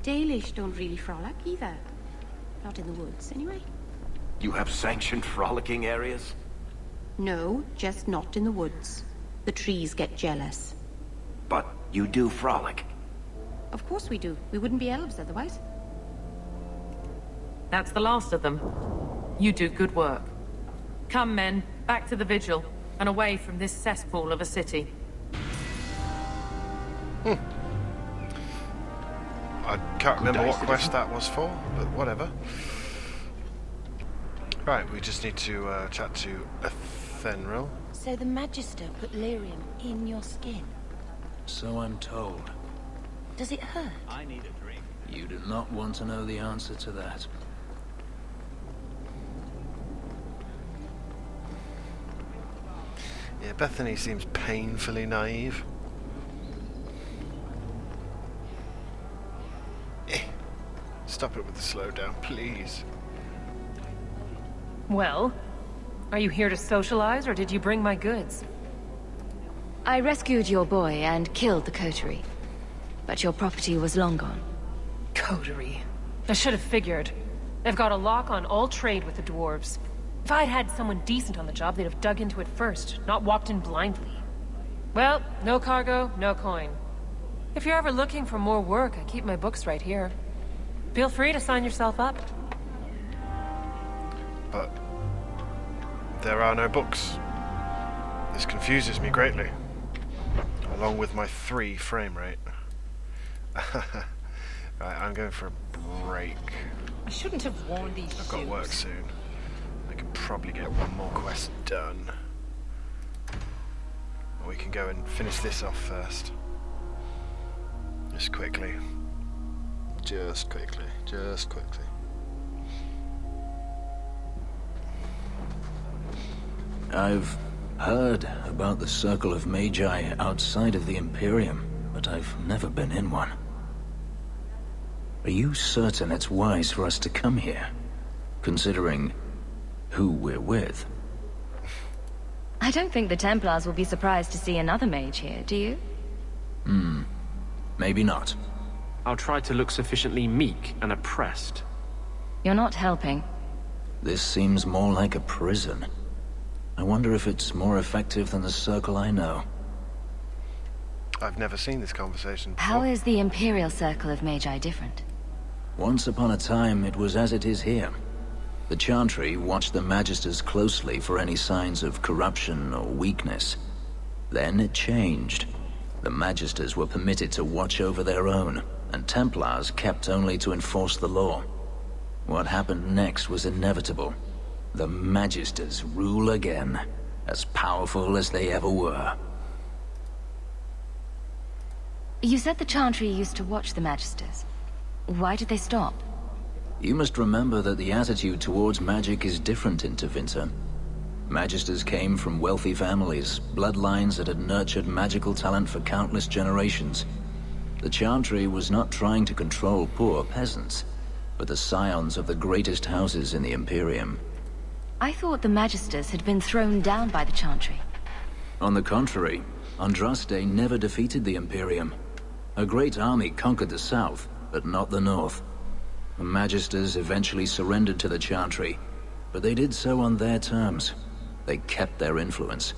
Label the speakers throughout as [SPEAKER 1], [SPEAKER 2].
[SPEAKER 1] Dalish don't really frolic either. Not in the woods, anyway.
[SPEAKER 2] You have sanctioned frolicking areas?
[SPEAKER 1] No, just not in the woods. The trees get jealous.
[SPEAKER 2] But you do frolic.
[SPEAKER 1] Of course we do. We wouldn't be elves otherwise.
[SPEAKER 3] That's the last of them. You do good work. Come, men, back to the vigil, and away from this cesspool of a city.
[SPEAKER 4] I can't remember what quest that was for, but whatever. Right, we just need to chat to Athenril.
[SPEAKER 5] So the Magister put lyrium in your skin?
[SPEAKER 6] So I'm told.
[SPEAKER 5] Does it hurt?
[SPEAKER 7] I need a drink.
[SPEAKER 6] You do not want to know the answer to that.
[SPEAKER 4] Yeah, Bethany seems painfully naive. Stop it with the slowdown, please.
[SPEAKER 3] Well, are you here to socialize, or did you bring my goods?
[SPEAKER 5] I rescued your boy and killed the coterie. But your property was long gone.
[SPEAKER 3] Coterie. I should have figured. They've got a lock on all trade with the dwarves. If I'd had someone decent on the job, they'd have dug into it first, not walked in blindly. Well, no cargo, no coin. If you're ever looking for more work, I keep my books right here. Feel free to sign yourself up.
[SPEAKER 4] But there are no books. This confuses me greatly. Along with my 3 frame rate. Right, I'm going for a break.
[SPEAKER 3] I shouldn't have worn these
[SPEAKER 4] I've got
[SPEAKER 3] shoes.
[SPEAKER 4] work soon. I can probably get one more quest done. Or we can go and finish this off first. Just quickly. Just quickly. Just quickly.
[SPEAKER 6] I've heard about the Circle of Magi outside of the Imperium, but I've never been in one. Are you certain it's wise for us to come here, considering who we're with?
[SPEAKER 5] I don't think the Templars will be surprised to see another mage here, do you?
[SPEAKER 6] Maybe not.
[SPEAKER 7] I'll try to look sufficiently meek and oppressed.
[SPEAKER 5] You're not helping.
[SPEAKER 6] This seems more like a prison. I wonder if it's more effective than the Circle I know.
[SPEAKER 4] I've never seen this conversation before.
[SPEAKER 5] How is the Imperial Circle of Magi different?
[SPEAKER 6] Once upon a time, it was as it is here. The Chantry watched the Magisters closely for any signs of corruption or weakness. Then it changed. The Magisters were permitted to watch over their own, and Templars kept only to enforce the law. What happened next was inevitable. The Magisters rule again, as powerful as they ever were.
[SPEAKER 5] You said the Chantry used to watch the Magisters. Why did they stop?
[SPEAKER 6] You must remember that the attitude towards magic is different in Tevinter. Magisters came from wealthy families, bloodlines that had nurtured magical talent for countless generations. The Chantry was not trying to control poor peasants, but the scions of the greatest houses in the Imperium.
[SPEAKER 5] I thought the Magisters had been thrown down by the Chantry.
[SPEAKER 6] On the contrary, Andraste never defeated the Imperium. A great army conquered the south, but not the north. The Magisters eventually surrendered to the Chantry, but they did so on their terms. They kept their influence.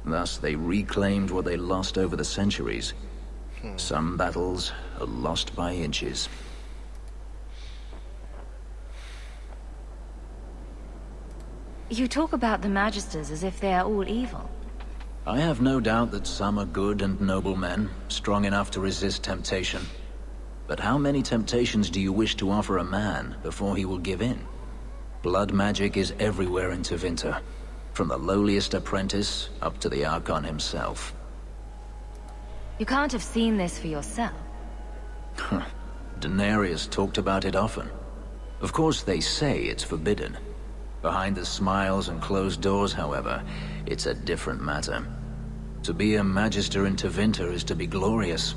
[SPEAKER 6] Thus, they reclaimed what they lost over the centuries. Some battles are lost by inches.
[SPEAKER 5] You talk about the Magisters as if they are all evil.
[SPEAKER 6] I have no doubt that some are good and noble men, strong enough to resist temptation. But how many temptations do you wish to offer a man before he will give in? Blood magic is everywhere in Tevinter, from the lowliest apprentice up to the Archon himself.
[SPEAKER 5] You can't have seen this for yourself.
[SPEAKER 6] Daenerys talked about it often. Of course they say it's forbidden. Behind the smiles and closed doors, however, it's a different matter. To be a Magister in Tevinter is to be glorious.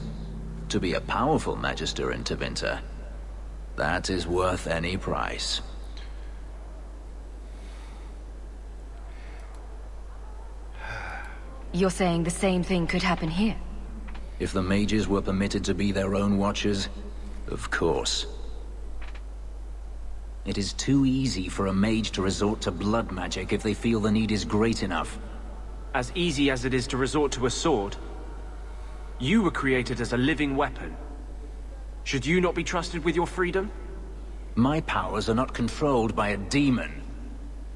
[SPEAKER 6] To be a powerful Magister in Tevinter, that is worth any price.
[SPEAKER 5] You're saying the same thing could happen here?
[SPEAKER 6] If the mages were permitted to be their own watchers, Of course. It is too easy for a mage to resort to blood magic if they feel the need is great enough.
[SPEAKER 7] As easy as it is to resort to a sword. You were created as a living weapon. Should you not be trusted with your freedom?
[SPEAKER 6] My powers are not controlled by a demon.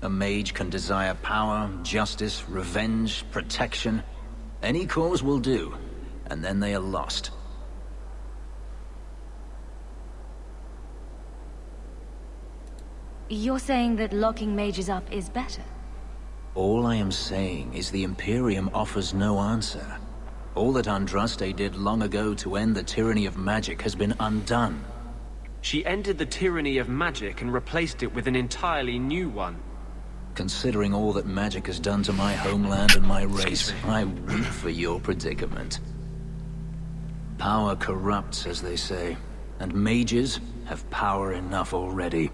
[SPEAKER 6] A mage can desire power, justice, revenge, protection. Any cause will do, and then they are lost.
[SPEAKER 5] You're saying that locking mages up is better?
[SPEAKER 6] All I am saying is the Imperium offers no answer. All that Andraste did long ago to end the tyranny of magic has been undone.
[SPEAKER 7] She ended the tyranny of magic and replaced it with an entirely new one.
[SPEAKER 6] Considering all that magic has done to my homeland and my race,
[SPEAKER 4] Excuse me.
[SPEAKER 6] I weep for your predicament. Power corrupts, as they say, and mages have power enough already.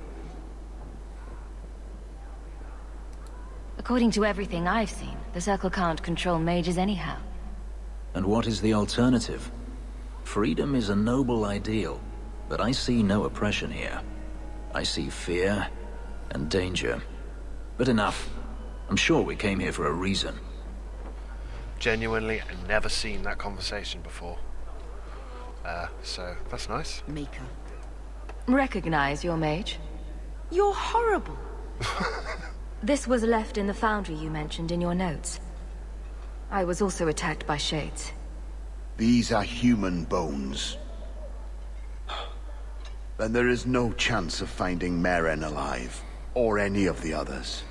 [SPEAKER 5] According to everything I've seen, the Circle can't control mages anyhow.
[SPEAKER 6] And what is the alternative? Freedom is a noble ideal, but I see no oppression here. I see fear and danger. But enough. I'm sure we came here for a reason.
[SPEAKER 4] Genuinely, I've never seen that conversation before. So, that's nice.
[SPEAKER 1] Mika.
[SPEAKER 5] Recognize your mage?
[SPEAKER 1] You're horrible.
[SPEAKER 5] This was left in the foundry you mentioned in your notes. I was also attacked by shades.
[SPEAKER 8] These are human bones. Then there is no chance of finding Meren alive, or any of the others.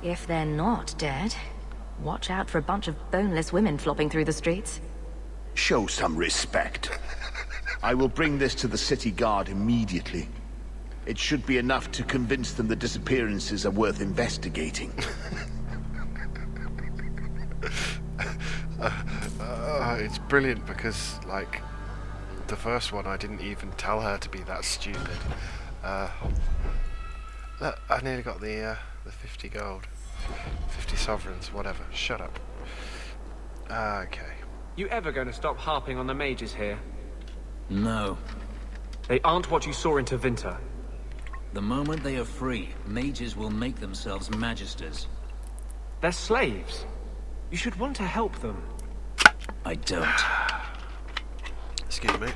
[SPEAKER 5] If they're not dead, watch out for a bunch of boneless women flopping through the streets.
[SPEAKER 8] Show some respect. I will bring this to the city guard immediately. It should be enough to convince them the disappearances are worth investigating.
[SPEAKER 4] It's brilliant because, like, the first one I didn't even tell her to be that stupid. Look, I nearly got the 50 gold. 50 sovereigns, whatever. Shut up. Okay.
[SPEAKER 7] You ever going to stop harping on the mages here?
[SPEAKER 6] No.
[SPEAKER 7] They aren't what you saw in Tevinter.
[SPEAKER 6] The moment they are free, mages will make themselves magisters.
[SPEAKER 7] They're slaves. You should want to help them.
[SPEAKER 6] I don't.
[SPEAKER 4] Excuse me.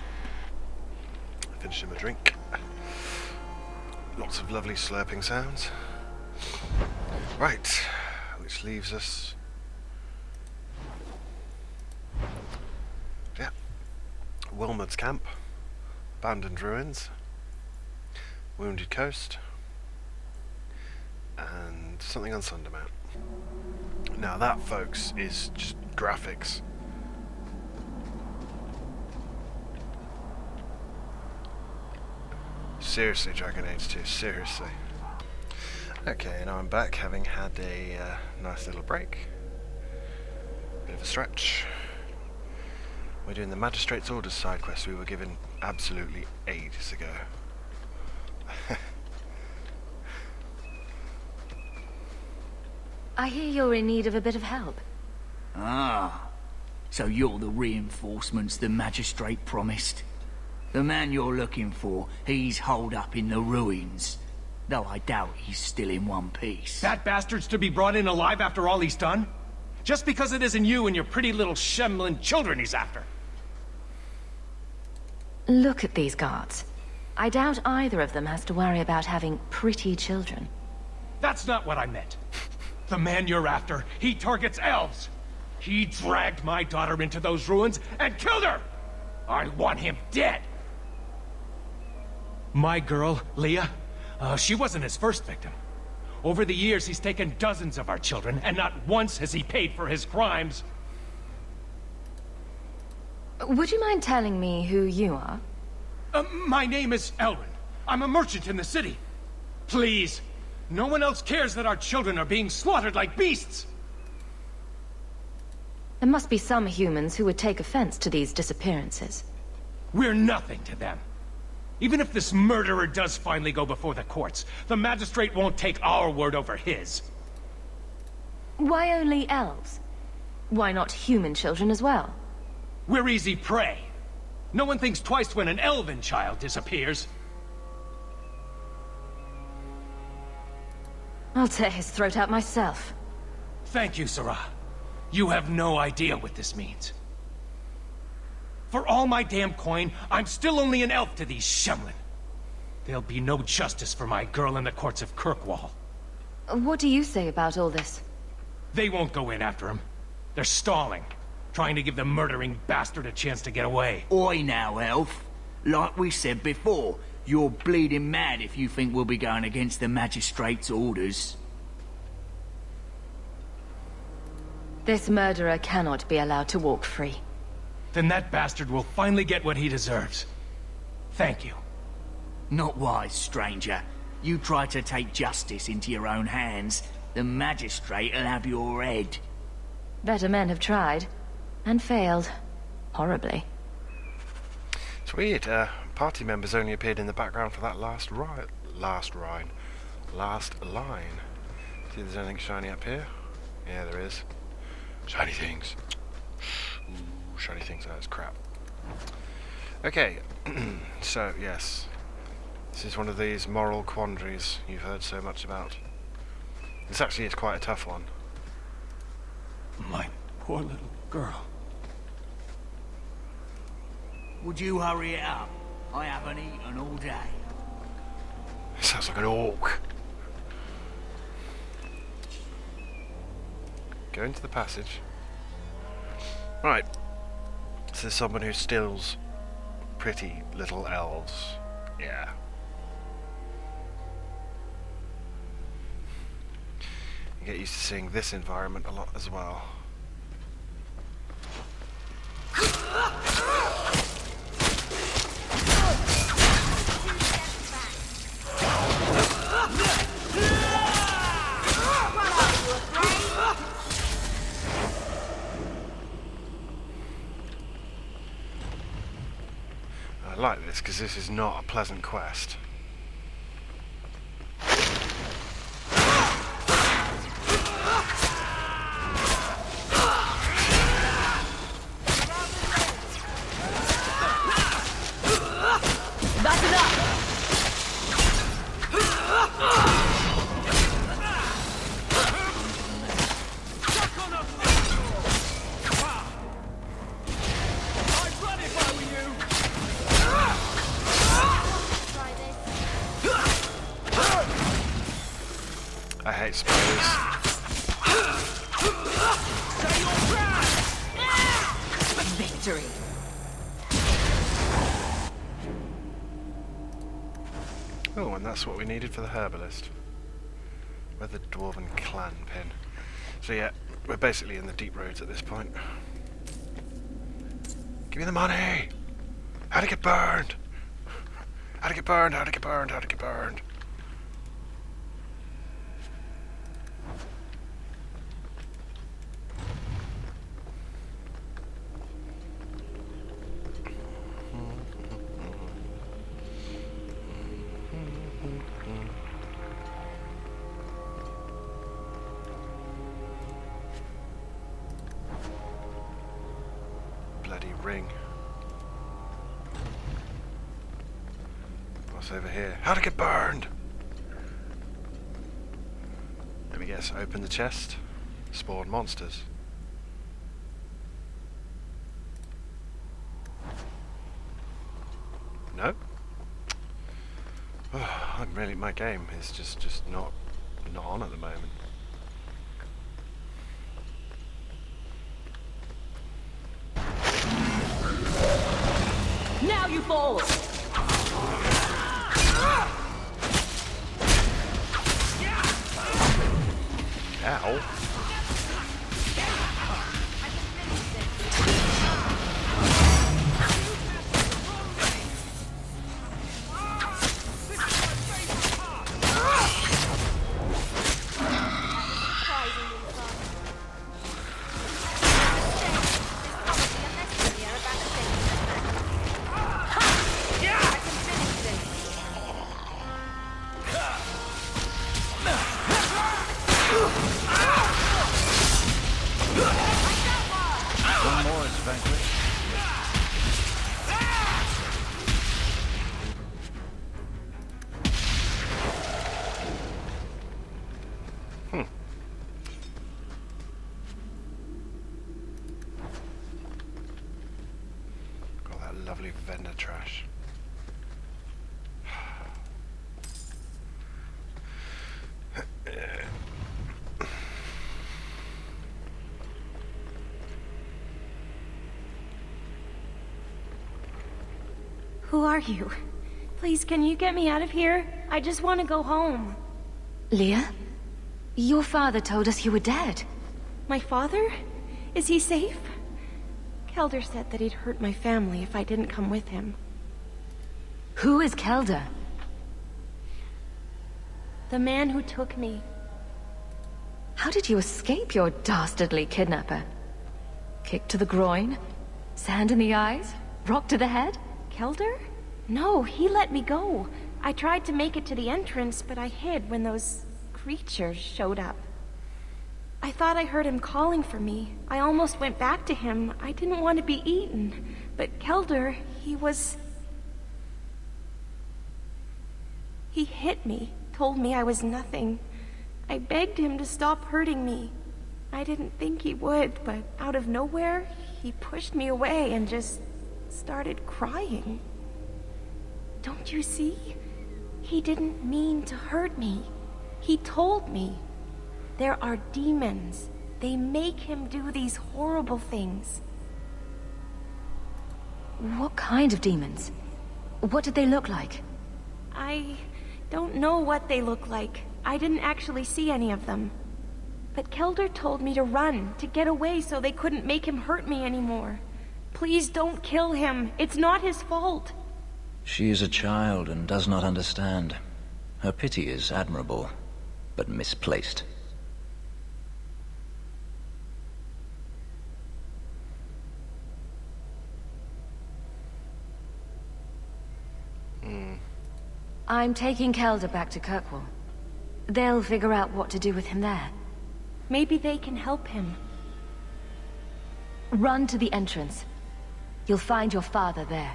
[SPEAKER 4] Finishing my drink. Lots of lovely slurping sounds. Right, which leaves us... yeah. Wilmot's camp. Abandoned ruins. Wounded Coast. And something on Sundermount. Now that, folks, is just graphics. Seriously, Dragon Age 2, seriously. Okay, now I'm back, having had a nice little break. Bit of a stretch. We're doing the Magistrate's Orders side quest we were given absolutely ages ago.
[SPEAKER 5] I hear you're in need of a bit of help.
[SPEAKER 9] Ah, so you're the reinforcements the Magistrate promised. The man you're looking for, he's holed up in the ruins. Though I doubt he's still in one piece.
[SPEAKER 10] That bastard's to be brought in alive after all he's done? Just because it isn't you and your pretty little Shemlin children he's after.
[SPEAKER 5] Look at these guards. I doubt either of them has to worry about having pretty children.
[SPEAKER 10] That's not what I meant. The man you're after, he targets elves. He dragged my daughter into those ruins and killed her! I want him dead! My girl, Leah, she wasn't his first victim. Over the years, he's taken dozens of our children, and not once has he paid for his crimes.
[SPEAKER 5] Would you mind telling me who you are?
[SPEAKER 10] My name is Elrin. I'm a merchant in the city. Please, no one else cares that our children are being slaughtered like beasts!
[SPEAKER 5] There must be some humans who would take offense to these disappearances.
[SPEAKER 10] We're nothing to them. Even if this murderer does finally go before the courts, the Magistrate won't take our word over his.
[SPEAKER 5] Why only elves? Why not human children as well?
[SPEAKER 10] We're easy prey. No one thinks twice when an elven child disappears.
[SPEAKER 5] I'll tear his throat out myself.
[SPEAKER 10] Thank you, Sarah. You have no idea what this means. For all my damn coin, I'm still only an elf to these Shemlin. There'll be no justice for my girl in the courts of Kirkwall.
[SPEAKER 5] What do you say about all this?
[SPEAKER 10] They won't go in after him. They're stalling, trying to give the murdering bastard a chance to get away.
[SPEAKER 9] Oi now, elf. Like we said before, you're bleeding mad if you think we'll be going against the Magistrate's orders.
[SPEAKER 5] This murderer cannot be allowed to walk free.
[SPEAKER 10] Then that bastard will finally get what he deserves. Thank you.
[SPEAKER 9] Not wise, stranger. You try to take justice into your own hands, the Magistrate'll have your head.
[SPEAKER 5] Better men have tried, and failed. Horribly.
[SPEAKER 4] It's weird, party members only appeared in the background for that last line. See if there's anything shiny up here? Yeah, there is. Shiny things. Ooh, shiny things, that is crap. Okay, so, yes. This is one of these moral quandaries you've heard so much about. This actually is quite a tough one.
[SPEAKER 10] My poor little girl.
[SPEAKER 9] Would you hurry it up? I haven't eaten all day.
[SPEAKER 4] Sounds like an orc. Go into the passage. Right. So there's someone who steals pretty little elves. Yeah. You get used to seeing this environment a lot as well. I like this because this is not a pleasant quest.
[SPEAKER 5] That's enough!
[SPEAKER 4] I hate spiders.
[SPEAKER 5] Victory!
[SPEAKER 4] Oh, and that's what we needed for the herbalist. With the Dwarven clan pin. So yeah, we're basically in the deep roads at this point. Give me the money! How'd it get burned? How'd it get burned? How'd it get burned? How'd it get burned? Bloody ring. What's over here? How'd it get burned? Let me guess, open the chest. Spawn monsters. No? Oh, I'm really, my game is just not on at the moment.
[SPEAKER 5] Now you fall!
[SPEAKER 4] Ow. lovely vendor trash.
[SPEAKER 11] Who are you? Please, can you get me out of here? I just want to go home.
[SPEAKER 5] Leah? Your father told us you were dead.
[SPEAKER 11] My father? Is he safe? Kelder said that he'd hurt my family if I didn't come with him.
[SPEAKER 5] Who is Kelder?
[SPEAKER 11] The man who took me.
[SPEAKER 5] How did you escape your dastardly kidnapper? Kick to the groin? Sand in the eyes? Rock to the head?
[SPEAKER 11] Kelder? No, he let me go. I tried to make it to the entrance, but I hid when those creatures showed up. I thought I heard him calling for me. I almost went back to him. I didn't want to be eaten. But Kelder, he hit me, told me I was nothing. I begged him to stop hurting me. I didn't think he would, but out of nowhere, he pushed me away and just started crying. Don't you see? He didn't mean to hurt me. He told me. There are demons. They make him do these horrible things.
[SPEAKER 5] What kind of demons? What did they look like?
[SPEAKER 11] I don't know what they look like. I didn't actually see any of them. But Kelder told me to run, to get away so they couldn't make him hurt me anymore. Please don't kill him. It's not his fault.
[SPEAKER 6] She is a child and does not understand. Her pity is admirable, but misplaced.
[SPEAKER 5] I'm taking Kelder back to Kirkwall. They'll figure out what to do with him there.
[SPEAKER 11] Maybe they can help him.
[SPEAKER 5] Run to the entrance. You'll find your father there.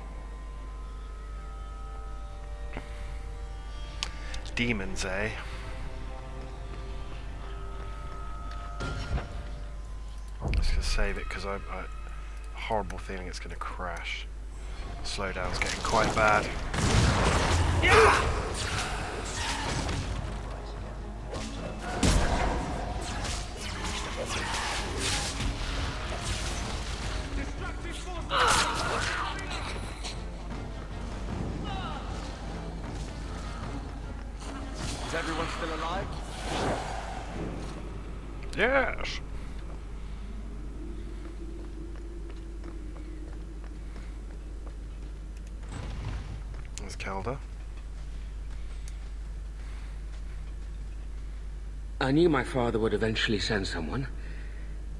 [SPEAKER 4] Demons, eh? I'm just gonna save it because I horrible feeling it's gonna crash. Slowdown's getting quite bad. Yeah!
[SPEAKER 10] Is everyone still alive?
[SPEAKER 4] Yes! There's Kelder.
[SPEAKER 12] I knew my father would eventually send someone.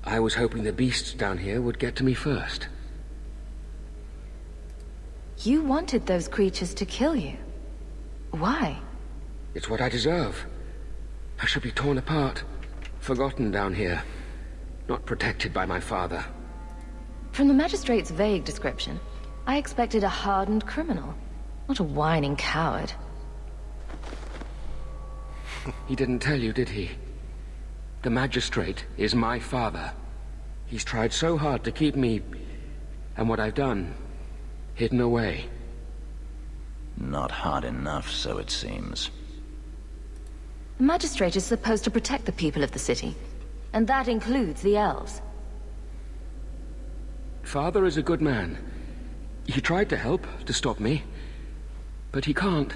[SPEAKER 12] I was hoping the beasts down here would get to me first.
[SPEAKER 5] You wanted those creatures to kill you. Why?
[SPEAKER 12] It's what I deserve. I should be torn apart, forgotten down here, not protected by my father.
[SPEAKER 5] From the magistrate's vague description, I expected a hardened criminal, not a whining coward.
[SPEAKER 12] He didn't tell you, did he? The magistrate is my father. He's tried so hard to keep me, and what I've done, hidden away.
[SPEAKER 6] Not hard enough, so it seems.
[SPEAKER 5] The magistrate is supposed to protect the people of the city, and that includes the elves.
[SPEAKER 12] Father is a good man. He tried to help, to stop me, but he can't.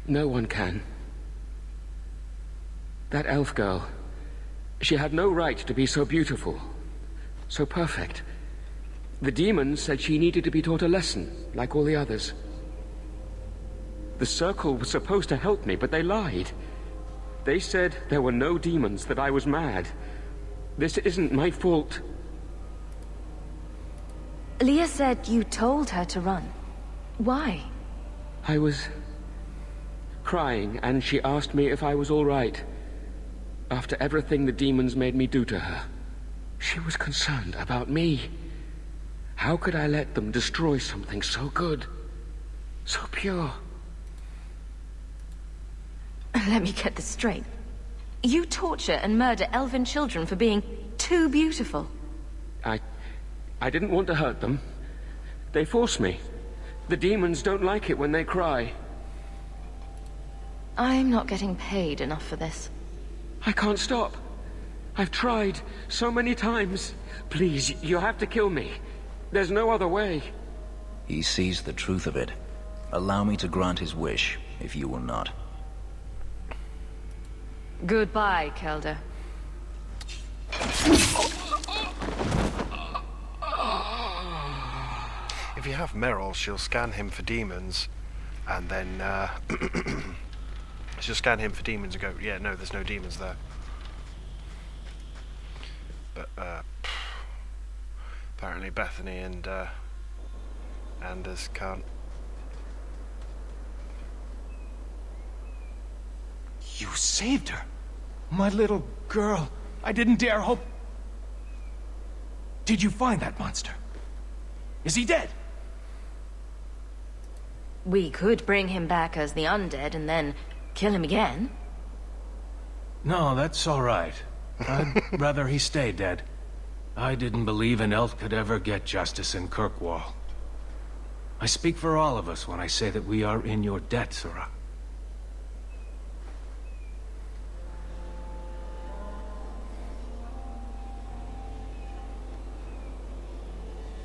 [SPEAKER 12] No one can. That elf girl, she had no right to be so beautiful, so perfect. The demons said she needed to be taught a lesson, like all the others. The Circle was supposed to help me, but they lied. They said there were no demons, that I was mad. This isn't my fault.
[SPEAKER 5] Leah said you told her to run. Why?
[SPEAKER 12] I was crying, and she asked me if I was all right. After everything the demons made me do to her, she was concerned about me. How could I let them destroy something so good, so pure?
[SPEAKER 5] Let me get this straight. You torture and murder elven children for being too beautiful.
[SPEAKER 12] I didn't want to hurt them. They force me. The demons don't like it when they cry.
[SPEAKER 5] I'm not getting paid enough for this.
[SPEAKER 12] I can't stop. I've tried so many times. Please, you have to kill me. There's no other way.
[SPEAKER 6] He sees the truth of it. Allow me to grant his wish, if you will not.
[SPEAKER 5] Goodbye, Kelder.
[SPEAKER 4] If you have Meryl, she'll scan him for demons, and then she'll scan him for demons and go, yeah, no, there's no demons there. But apparently Bethany and Anders can't.
[SPEAKER 10] You saved her. My little girl. I didn't dare hope. Did you find that monster? Is he dead?
[SPEAKER 5] We could bring him back as the undead and then kill him again.
[SPEAKER 10] No, that's all right. I'd rather he stay dead. I didn't believe an elf could ever get justice in Kirkwall. I speak for all of us when I say that we are in your debt, Sura.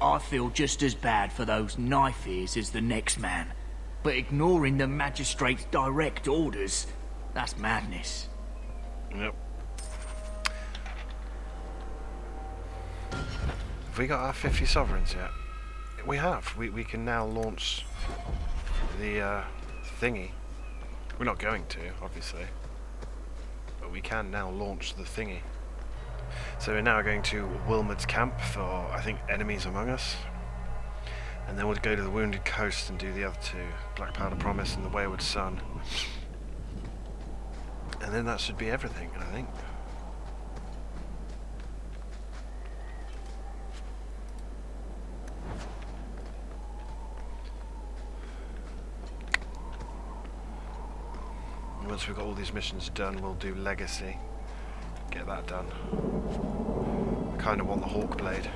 [SPEAKER 9] I feel just as bad for those knife ears as the next man. But ignoring the magistrate's direct orders, that's madness.
[SPEAKER 4] Yep. Have we got our 50 sovereigns yet? We have. We can now launch the thingy. We're not going to, obviously. But we can now launch the thingy. So we're now going to Wilmot's camp for, I think, enemies among us. And then we'll go to the Wounded Coast and do the other two. Black Powder Promise and the Wayward Sun. And then that should be everything, I think. And once we've got all these missions done, we'll do Legacy. Get that done. I kind of want the Hawk Blade.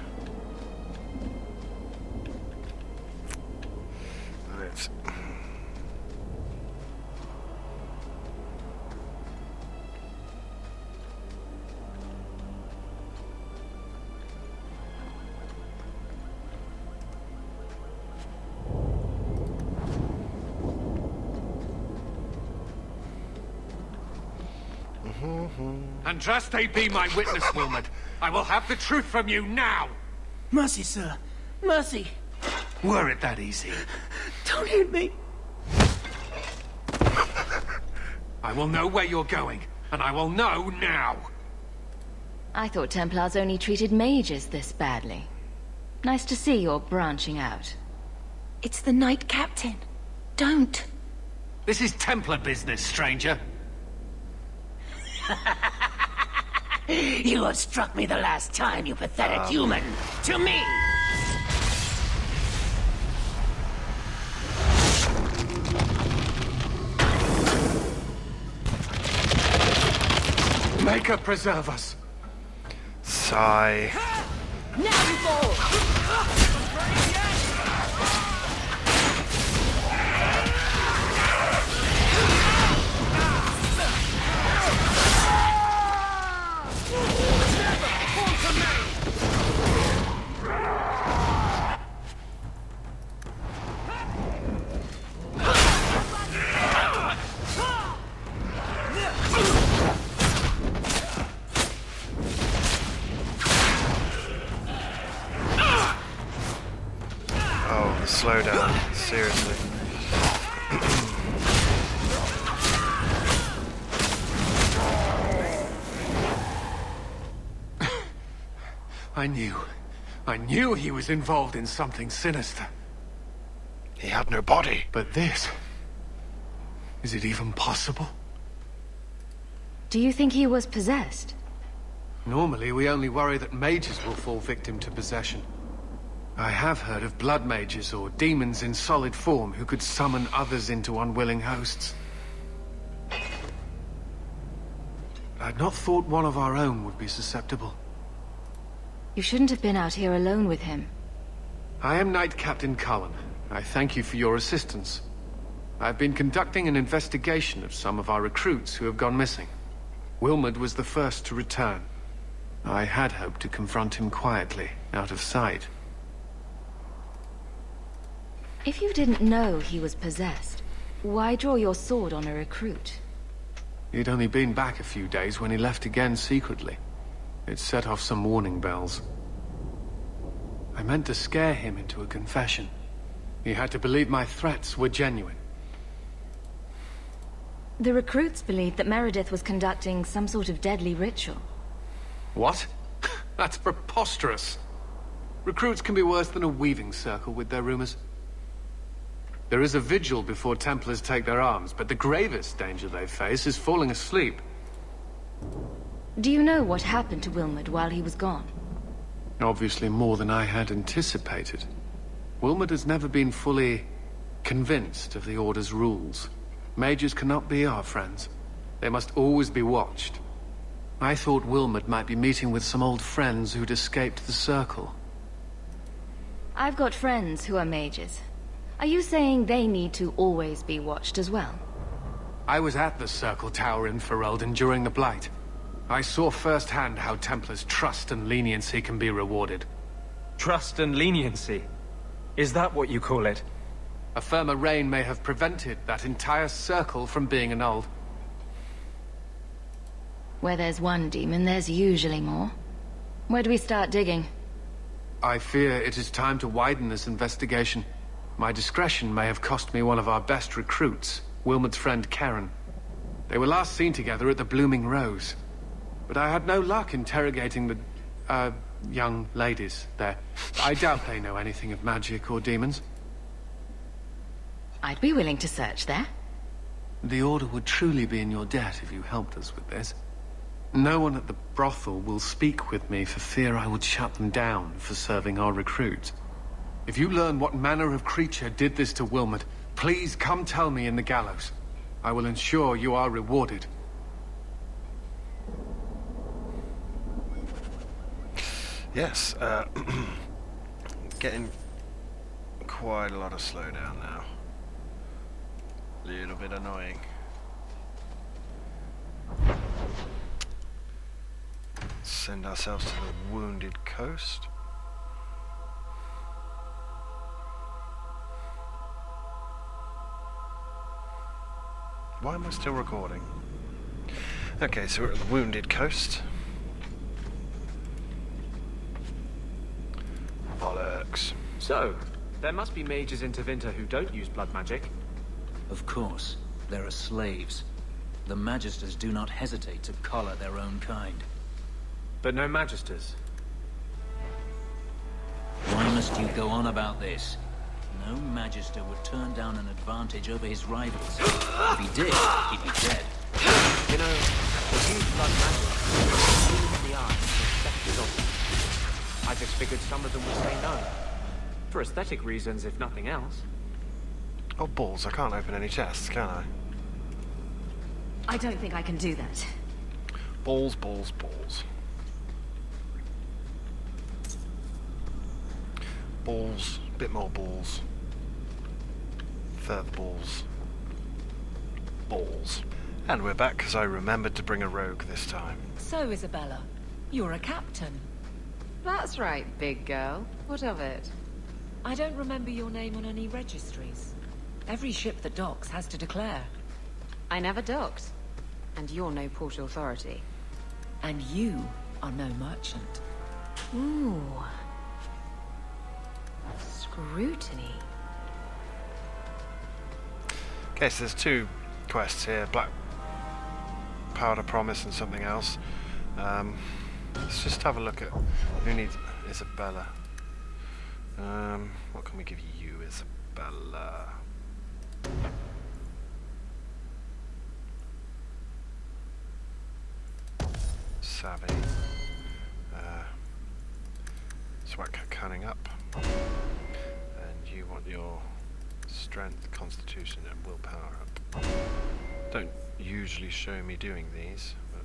[SPEAKER 4] Let's...
[SPEAKER 10] Andraste be my witness, Wilmot. I will have the truth from you now!
[SPEAKER 13] Mercy, sir. Mercy.
[SPEAKER 10] Were it that easy?
[SPEAKER 13] Don't hit me.
[SPEAKER 10] I will know where you're going, and I will know now!
[SPEAKER 5] I thought Templars only treated mages this badly. Nice to see you're branching out.
[SPEAKER 13] It's the Knight Captain. Don't.
[SPEAKER 10] This is Templar business, stranger.
[SPEAKER 13] You have struck me the last time, you pathetic human. To me!
[SPEAKER 10] Maker preserve us.
[SPEAKER 4] Sigh.
[SPEAKER 13] Now you fall!
[SPEAKER 4] Slow down, seriously.
[SPEAKER 10] I knew he was involved in something sinister.
[SPEAKER 4] He had no body.
[SPEAKER 10] But this... is it even possible?
[SPEAKER 5] Do you think he was possessed?
[SPEAKER 10] Normally, we only worry that mages will fall victim to possession. I have heard of blood mages or demons in solid form who could summon others into unwilling hosts. I'd not thought one of our own would be susceptible.
[SPEAKER 5] You shouldn't have been out here alone with him.
[SPEAKER 14] I am Knight Captain Cullen. I thank you for your assistance. I've been conducting an investigation of some of our recruits who have gone missing. Wilmot was the first to return. I had hoped to confront him quietly, out of sight.
[SPEAKER 5] If you didn't know he was possessed, why draw your sword on a recruit?
[SPEAKER 14] He'd only been back a few days when he left again secretly. It set off some warning bells. I meant to scare him into a confession. He had to believe my threats were genuine.
[SPEAKER 5] The recruits believed that Meredith was conducting some sort of deadly ritual.
[SPEAKER 14] What? That's preposterous. Recruits can be worse than a weaving circle with their rumors. There is a vigil before Templars take their arms, but the gravest danger they face is falling asleep.
[SPEAKER 5] Do you know what happened to Wilmot while he was gone?
[SPEAKER 14] Obviously more than I had anticipated. Wilmot has never been fully convinced of the Order's rules. Mages cannot be our friends. They must always be watched. I thought Wilmot might be meeting with some old friends who'd escaped the Circle.
[SPEAKER 5] I've got friends who are mages. Are you saying they need to always be watched as well?
[SPEAKER 14] I was at the Circle Tower in Ferelden during the Blight. I saw firsthand how Templars' trust and leniency can be rewarded.
[SPEAKER 7] Trust and leniency? Is that what you call it?
[SPEAKER 14] A firmer reign may have prevented that entire circle from being annulled.
[SPEAKER 5] Where there's one demon, there's usually more. Where do we start digging?
[SPEAKER 14] I fear it is time to widen this investigation. My discretion may have cost me one of our best recruits, Wilmot's friend Karen. They were last seen together at the Blooming Rose. But I had no luck interrogating the, young ladies there. I doubt they know anything of magic or demons.
[SPEAKER 5] I'd be willing to search there.
[SPEAKER 14] The Order would truly be in your debt if you helped us with this. No one at the brothel will speak with me for fear I would shut them down for serving our recruits. If you learn what manner of creature did this to Wilmot, please come tell me in the gallows. I will ensure you are rewarded.
[SPEAKER 4] Yes, getting quite a lot of slowdown now. Little bit annoying. Send ourselves to the Wounded Coast. Why am I still recording? Okay, so we're at the Wounded Coast. Bollocks.
[SPEAKER 7] So, there must be mages in Tevinter who don't use blood magic.
[SPEAKER 6] Of course. There are slaves. The Magisters do not hesitate to collar their own kind.
[SPEAKER 7] But no Magisters.
[SPEAKER 6] Why must you go on about this? No Magister would turn down an advantage over his rivals. If he did, he'd be dead.
[SPEAKER 7] You know, they use blood magic. Even the eyes are spectres of them. I just figured some of them would say no. For aesthetic reasons, if nothing else.
[SPEAKER 4] Oh, balls, I can't open any chests, can I?
[SPEAKER 5] I don't think I can do that.
[SPEAKER 4] Balls, balls, balls. Balls, bit more balls. Further balls. Balls. And we're back because I remembered to bring a rogue this time.
[SPEAKER 15] So, Isabella, you're a captain. That's right, big girl. What of it? I don't remember your name on any registries. Every ship that docks has to declare.
[SPEAKER 16] I never docked. And you're no port authority.
[SPEAKER 15] And you are no merchant.
[SPEAKER 5] Ooh. Scrutiny.
[SPEAKER 4] Okay, so there's two quests here. Black Powder Promise and something else. Let's just have a look at who needs Isabella. What can we give you, Isabella? Savvy. Swag cunning up. And you want your strength, constitution, and willpower up. Don't usually show me doing these, but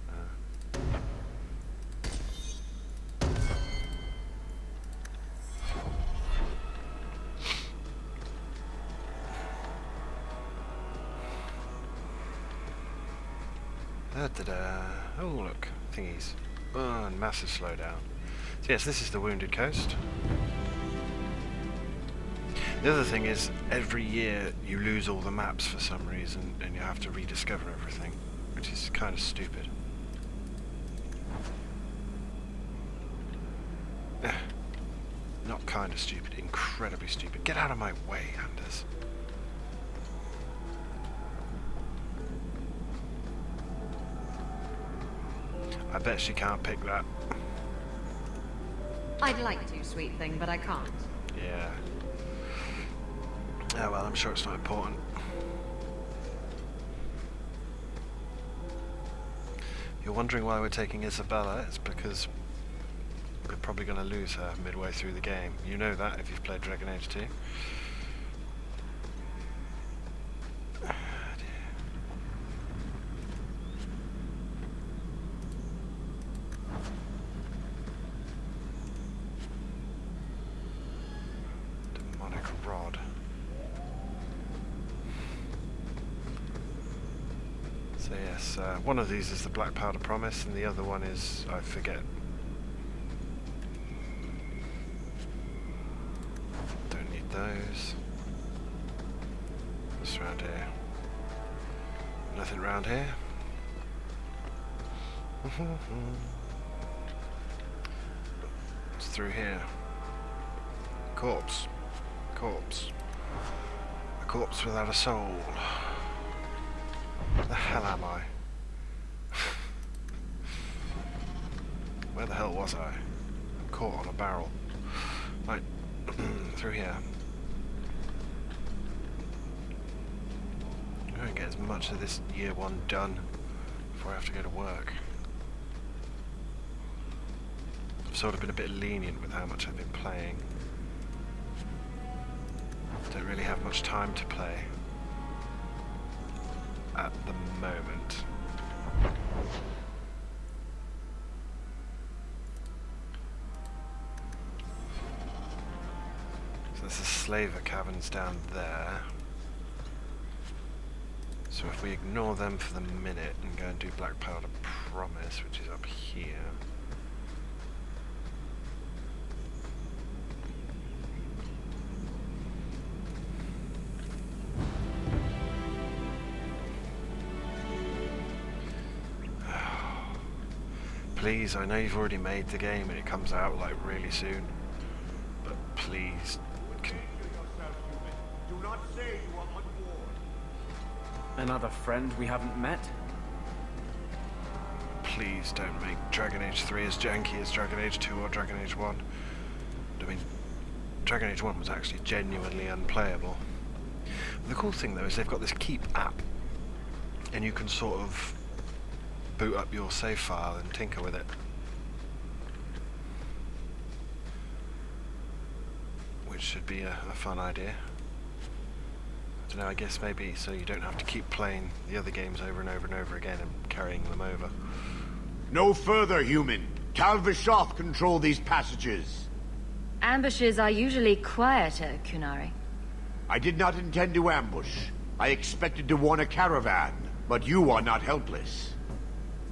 [SPEAKER 4] Oh, look, thingies. Oh, and massive slowdown. So yes, this is the Wounded Coast. The other thing is, every year you lose all the maps for some reason, and you have to rediscover everything, which is kind of stupid. Not kind of stupid, incredibly stupid. Get out of my way, Anders. I bet she can't pick that.
[SPEAKER 16] I'd like to, sweet thing, but I can't.
[SPEAKER 4] Yeah. Oh well, I'm sure it's not important. You're wondering why we're taking Isabella? It's because we're probably going to lose her midway through the game. You know that if you've played Dragon Age 2. Demonic Rod. So yes, one of these is the Black Powder Promise, and the other one is, I forget. Don't need those. What's around here? Nothing around here. What's through here? Corpse. Corpse. A corpse without a soul. The hell am I? Where the hell was I? I'm caught on a barrel. Right, through here. I'm going to get as much of this year one done before I have to go to work. I've sort of been a bit lenient with how much I've been playing. Don't really have much time to play at the moment. So there's the Slaver caverns down there. So if we ignore them for the minute and go and do Black Powder Promise, which is up here. Please, I know you've already made the game and it comes out like really soon, but please, can...
[SPEAKER 8] Do not say you are on board.
[SPEAKER 7] Another friend we haven't met?
[SPEAKER 4] Please don't make Dragon Age 3 as janky as Dragon Age 2 or Dragon Age 1. I mean, Dragon Age 1 was actually genuinely unplayable. The cool thing though is they've got this Keep app, and you can sort of boot up your save file and tinker with it. Which should be a fun idea. I don't know, I guess maybe so you don't have to keep playing the other games over and over and over again and carrying them over.
[SPEAKER 8] No further, human. Tal Vishoth control these passages.
[SPEAKER 5] Ambushes are usually quieter, Qunari.
[SPEAKER 8] I did not intend to ambush. I expected to warn a caravan, but you are not helpless.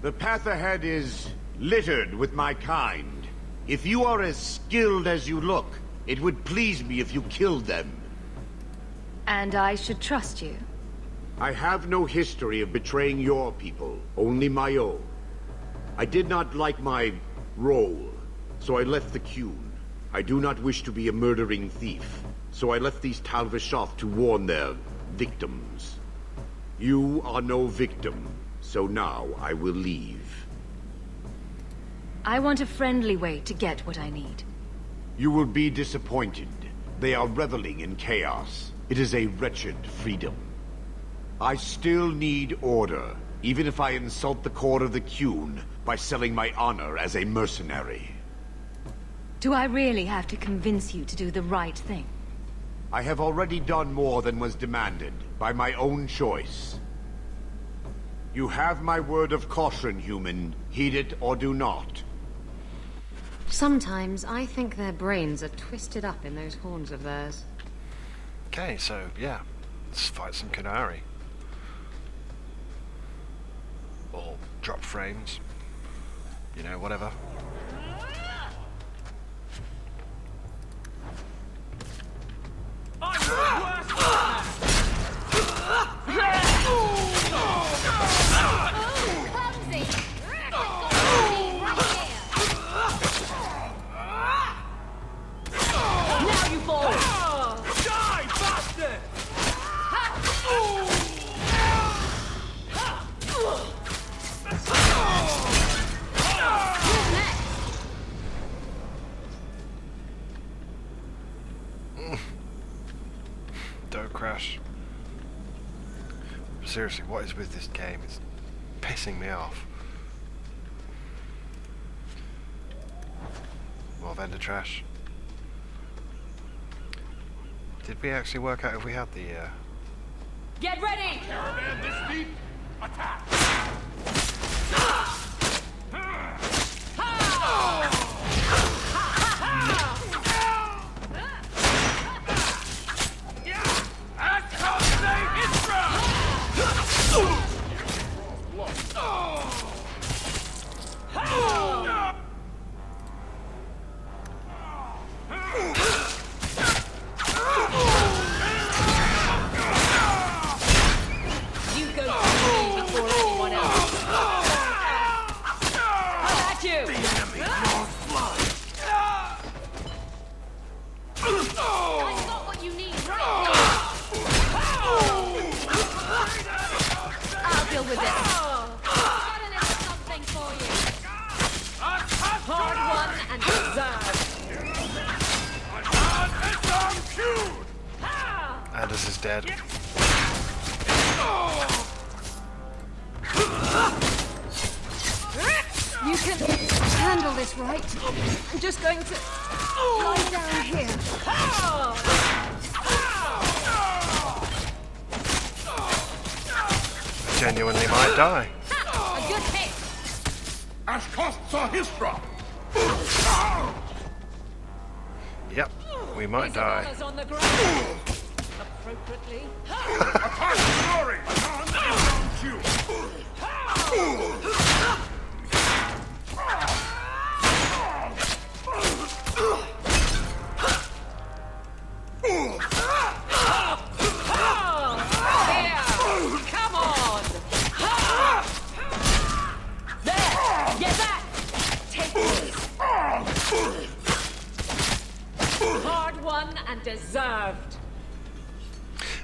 [SPEAKER 8] The path ahead is littered with my kind. If you are as skilled as you look, it would please me if you killed them.
[SPEAKER 5] And I should trust you?
[SPEAKER 8] I have no history of betraying your people, only my own. I did not like my role, so I left the Qun. I do not wish to be a murdering thief, so I left these Tal Vishoth to warn their victims. You are no victim. So now I will leave.
[SPEAKER 5] I want a friendly way to get what I need.
[SPEAKER 8] You will be disappointed. They are reveling in chaos. It is a wretched freedom. I still need order, even if I insult the core of the Qun by selling my honor as a mercenary.
[SPEAKER 5] Do I really have to convince you to do the right thing?
[SPEAKER 8] I have already done more than was demanded, by my own choice. You have my word of caution, human. Heed it or do not.
[SPEAKER 16] Sometimes I think their brains are twisted up in those horns of theirs.
[SPEAKER 4] Okay, so yeah, let's fight some Qunari. or drop frames. You know, whatever.
[SPEAKER 15] Now you fall!
[SPEAKER 10] Die, bastard!
[SPEAKER 4] Don't crash. Seriously, what is with this game? It's pissing me off. More vendor trash. Did we actually work out if we had the
[SPEAKER 15] Get ready!
[SPEAKER 10] Caravan this deep, attack!
[SPEAKER 4] Anders is dead.
[SPEAKER 5] You can handle this, right? I'm just going to lie down here.
[SPEAKER 4] Genuinely might die.
[SPEAKER 15] A good hit!
[SPEAKER 10] As costs are his drop!
[SPEAKER 4] Yep, we might die.
[SPEAKER 15] On the ground. Appropriately.
[SPEAKER 10] Attack glory! Around you!
[SPEAKER 15] Come on! There! Get back! Take this! Hard won and deserved.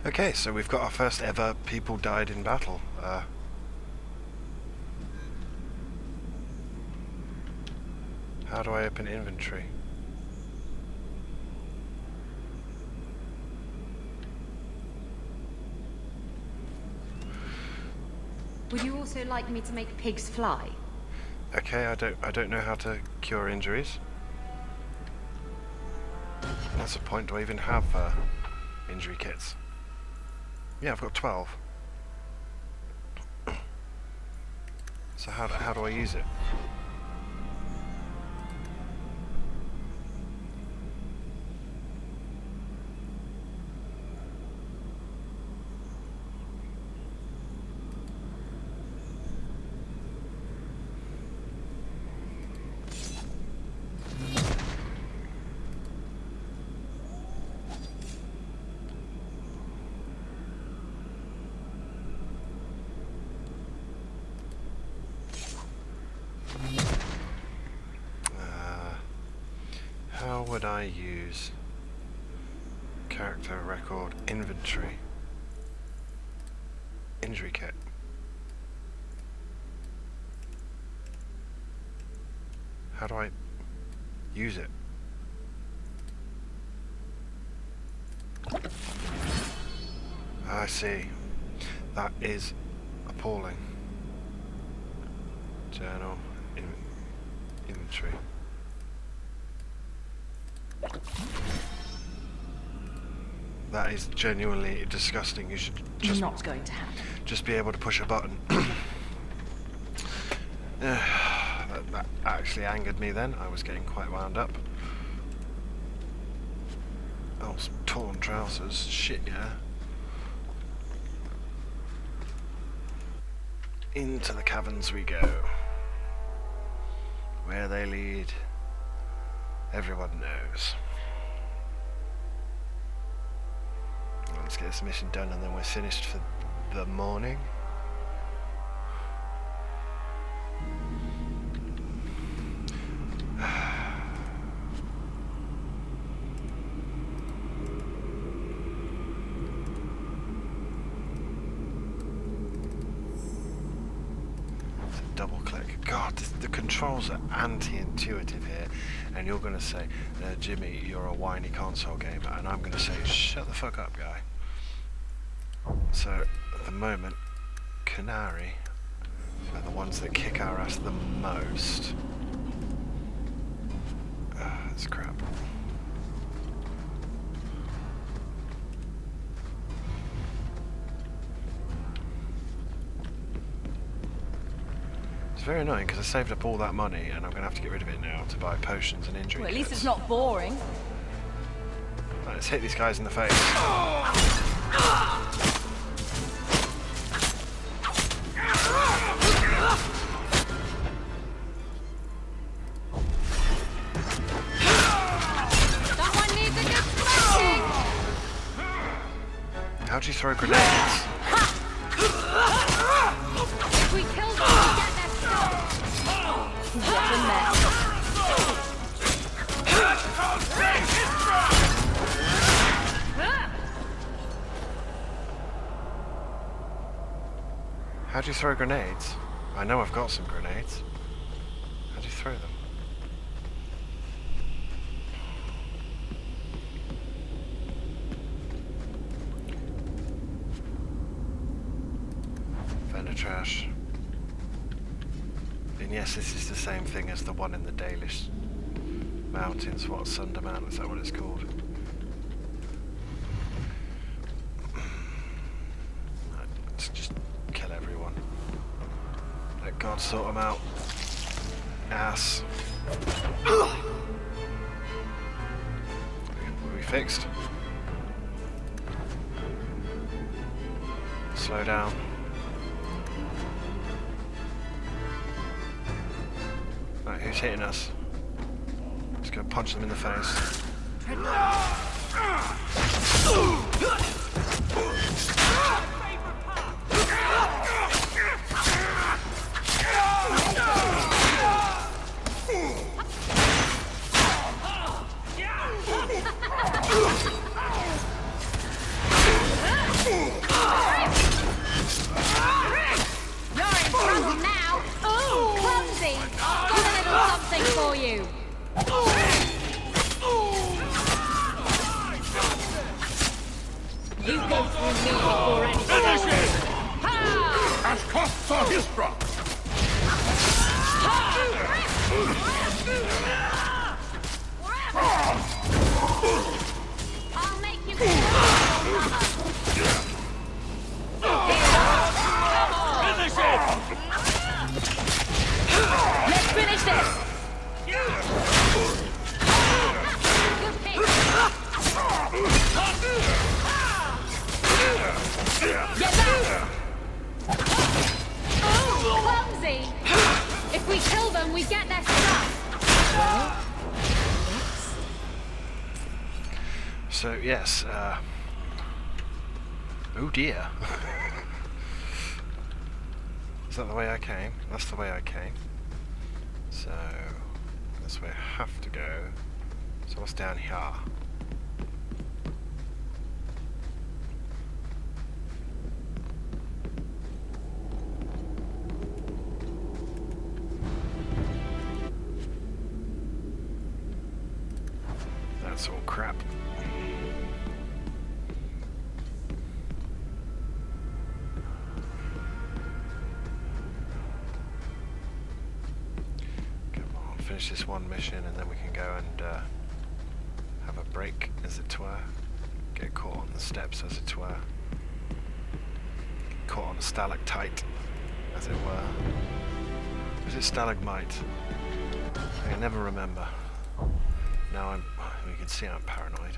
[SPEAKER 4] Okay, so we've got our first ever people died in battle. How do I open inventory?
[SPEAKER 16] Would you also like me to make pigs fly?
[SPEAKER 4] Okay, I don't know how to cure injuries. That's the point. Do I even have injury kits? Yeah, I've got 12. So how do I use it? How would I use character record inventory injury kit? How do I use it? I see. That is appalling. Journal inventory. That is genuinely disgusting. You should just
[SPEAKER 5] not going to happen.
[SPEAKER 4] Just be able to push a button. That actually angered me then. I was getting quite wound up. Oh, some torn trousers. Shit, yeah. into the caverns we go. Where they lead, everyone knows. Let's get this mission done and then we're finished for the morning. Double click. God, the controls are anti-intuitive here, and you're going to say, Jimmy, you're a whiny console gamer, and I'm going to say, shut the fuck up, guy. So, at the moment, Canary are the ones that kick our ass the most. That's crap. It's very annoying because I saved up all that money and I'm going to have to get rid of it now to buy potions and injury
[SPEAKER 17] Well, at least
[SPEAKER 4] kits.
[SPEAKER 17] it's not boring.
[SPEAKER 4] Right, let's hit these guys in the face.
[SPEAKER 17] That one needs a good smacking.
[SPEAKER 4] How do you throw grenades?
[SPEAKER 17] If we kill them, we get their stuff. What a mess.
[SPEAKER 4] How do you throw grenades? I know I've got some grenades. How do you throw them? Vendor trash. And yes, this is the same thing as the one in the Dalish Mountains. What, Sundermount? Is that what it's called? Let's just kill everyone. Let God sort them out. Ass. Were we fixed? Slow down. Right, who's hitting us? Let's go punch them in the face.
[SPEAKER 17] You're in trouble now. Oh, clumsy. Here's a little something for you. You go through me before anything.
[SPEAKER 18] Finish it!
[SPEAKER 17] Ha!
[SPEAKER 18] As costs are his drop.
[SPEAKER 17] I'll make you
[SPEAKER 18] Finish it!
[SPEAKER 17] Let's finish this. Get back! Oh, clumsy! If we kill them, we get their stuff. Well,
[SPEAKER 4] So, yes, oh dear. Is that the way I came? That's the way I came. So, that's where I have to go. So what's down here? That's all crap. Come on, finish this one mission and then we can go and have a break, as it were. Get caught on the steps, as it were. Caught on a stalactite, as it were. Was it stalagmite? I can never remember. Now you can see I'm paranoid.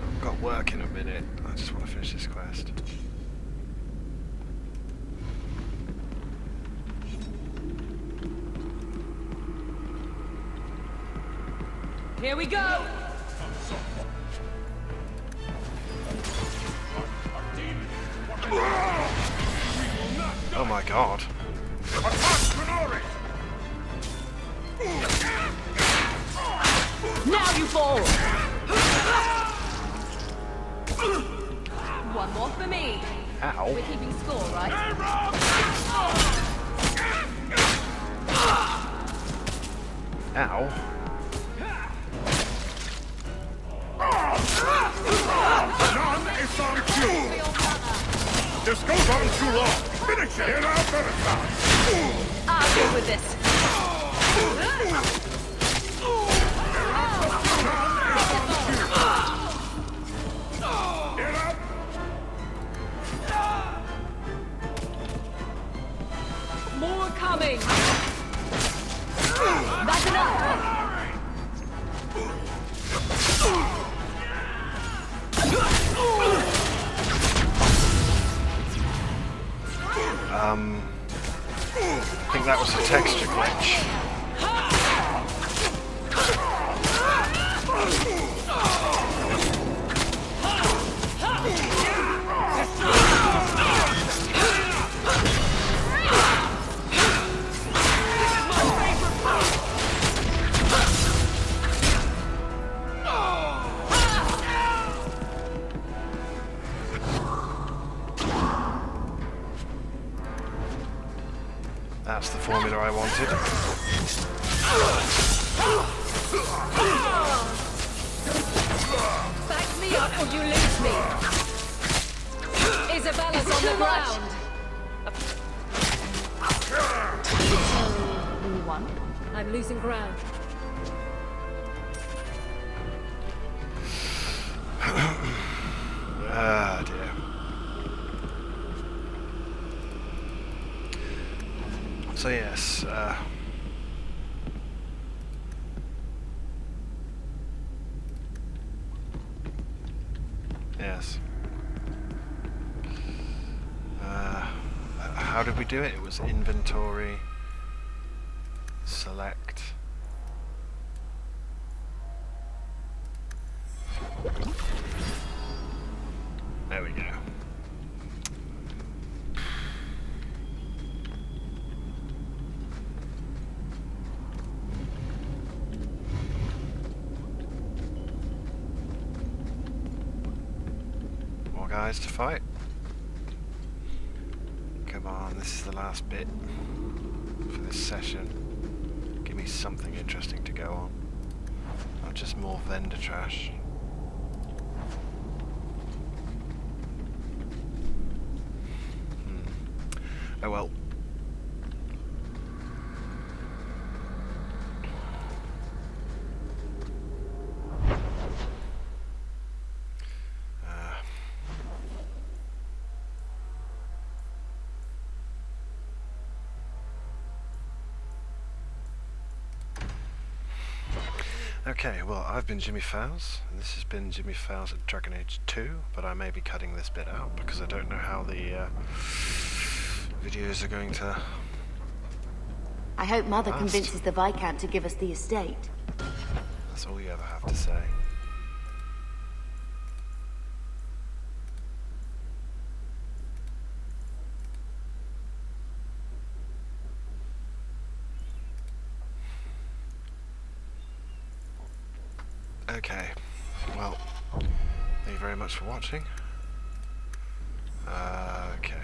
[SPEAKER 4] I've got work in a minute. I just want to finish this quest.
[SPEAKER 15] Here we go!
[SPEAKER 4] Oh my god.
[SPEAKER 15] Now you fall! One more for me.
[SPEAKER 4] Ow.
[SPEAKER 15] We're keeping score, right?
[SPEAKER 4] Ow.
[SPEAKER 18] None is on cue. This goes on too long. Finish it. Get out of
[SPEAKER 15] I'll deal with this. More coming. That's enough.
[SPEAKER 4] I think that was a texture glitch. That's the formula I wanted.
[SPEAKER 15] Back me up or you lose me. Isabella's on the ground.
[SPEAKER 5] We won?
[SPEAKER 15] I'm losing ground.
[SPEAKER 4] Ah, dear. So yes, yes. How did we do it? It was inventory, select. There we go. More guys to fight. Come on, this is the last bit for this session. Give me something interesting to go on. Not just more vendor trash. Oh well. Okay, well, I've been Jimmy Fowles, and this has been Jimmy Fowles at Dragon Age 2, but I may be cutting this bit out because I don't know how the videos are going to...
[SPEAKER 1] I hope Mother
[SPEAKER 4] last.
[SPEAKER 1] convinces the Viscount to give us the estate.
[SPEAKER 4] That's all you ever have to say. Okay, well, thank you very much for watching. Okay.